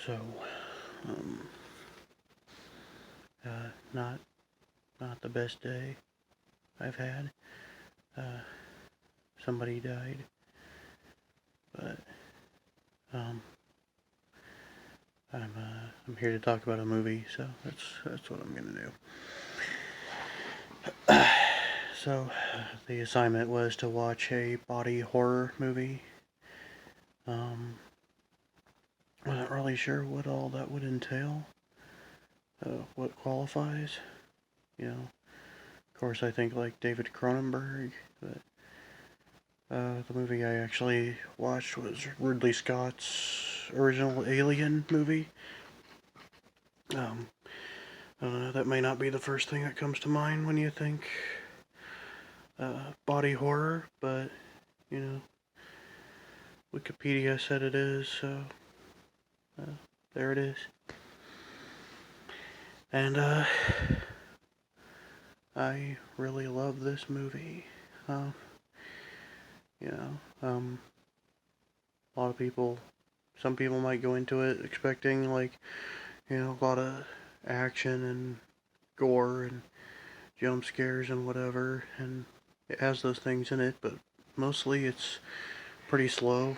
So, um, not the best day I've had. Somebody died, but I'm here to talk about a movie, so that's what I'm gonna do. So, the assignment was to watch a body horror movie. Wasn't really sure what all that would entail. What qualifies, you know. Of course, I think like David Cronenberg, but the movie I actually watched was Ridley Scott's original Alien movie. That may not be the first thing that comes to mind when you think body horror, but you know, Wikipedia said it is, so there it is. And I really love this movie. You know, a lot of people, some people might go into it expecting like, you know, a lot of action and gore and jump scares and whatever, and it has those things in it, but mostly it's pretty slow,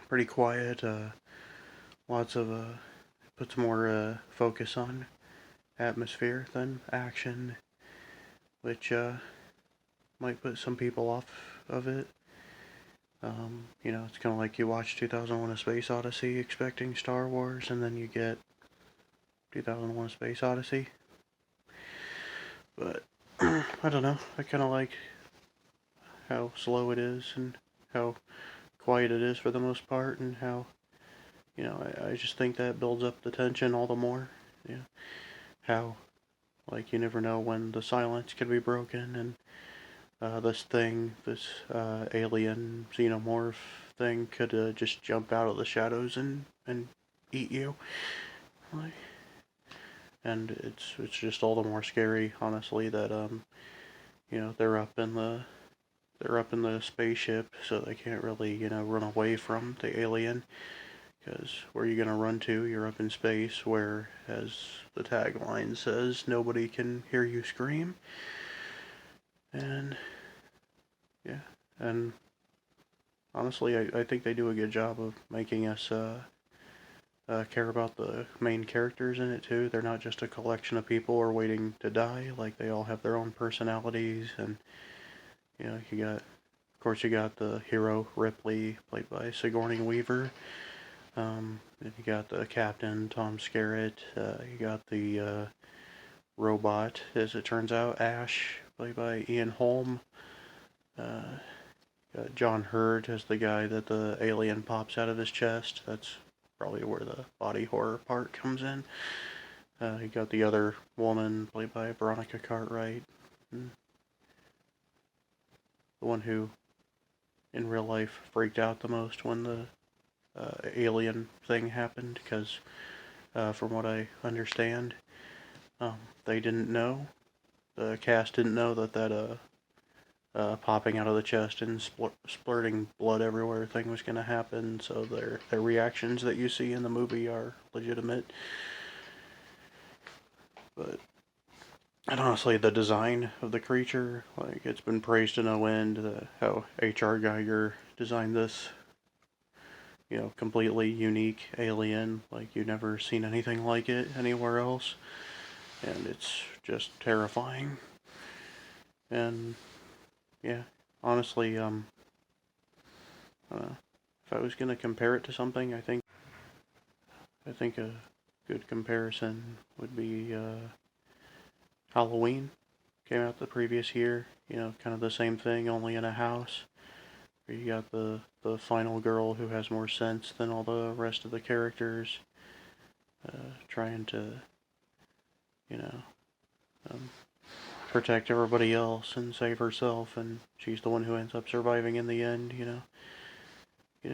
pretty quiet, lots of, puts more focus on atmosphere than action, which might put some people off of it. You know, it's kind of like you watch 2001: A Space Odyssey expecting Star Wars, and then you get 2001: A Space Odyssey. But, I don't know, I kind of like how slow it is, and how quiet it is for the most part, and how, you know, I just think that builds up the tension all the more. You know, how, like, you never know when the silence could be broken, and this alien xenomorph thing could just jump out of the shadows and eat you. Like, and it's just all the more scary, honestly, that you know, they're up in the spaceship, so they can't really, you know, run away from the alien. Because where are you gonna run to? You're up in space, where, as the tagline says, nobody can hear you scream. And yeah, and honestly, I think they do a good job of making us care about the main characters in it too. They're not just a collection of people who are waiting to die. Like, they all have their own personalities, and you know, of course, you got the hero Ripley, played by Sigourney Weaver. You got the captain, Tom Skerritt. You got the robot, as it turns out, Ash, played by Ian Holm. John Hurt as the guy that the alien pops out of his chest. That's probably where the body horror part comes in. You got the other woman, played by Veronica Cartwright. The one who, in real life, freaked out the most when the alien thing happened, because from what I understand, they didn't know, the cast didn't know that popping out of the chest and splurting blood everywhere thing was going to happen, so their reactions that you see in the movie are legitimate. But, and honestly, the design of the creature, like, it's been praised to no end, how H.R. Geiger designed this, you know, completely unique alien, like you've never seen anything like it anywhere else, and it's just terrifying. And yeah, honestly, if I was gonna compare it to something, I think a good comparison would be Halloween. Came out the previous year. You know, kind of the same thing, only in a house. Where you got the final girl who has more sense than all the rest of the characters, trying to, you know, protect everybody else and save herself, and she's the one who ends up surviving in the end. You know, you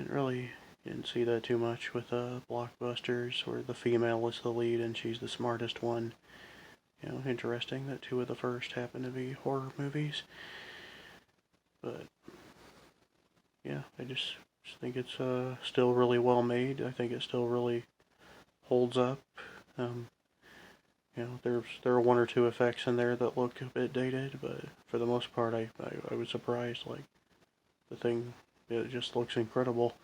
didn't see that too much with blockbusters, where the female is the lead and she's the smartest one. You know, interesting that two of the first happen to be horror movies. But yeah, I just just think it's still really well made. I think it still really holds up. Um, there are one or two effects in there that look a bit dated, but for the most part, I was surprised. Like, the thing, it just looks incredible.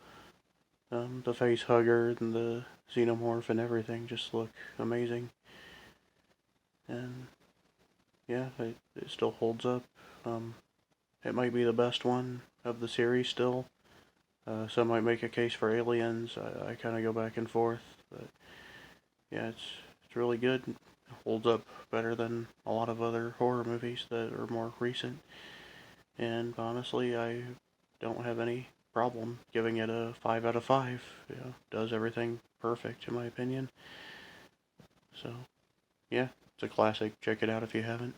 The face hugger and the xenomorph and everything just look amazing. And yeah, it still holds up. Um, it might be the best one of the series still. Some might make a case for Aliens. I kind of go back and forth, but yeah, it's really good. It holds up better than a lot of other horror movies that are more recent. And honestly, I don't have any problem giving it a 5 out of 5. Does everything perfect in my opinion. So, yeah, it's a classic. Check it out if you haven't.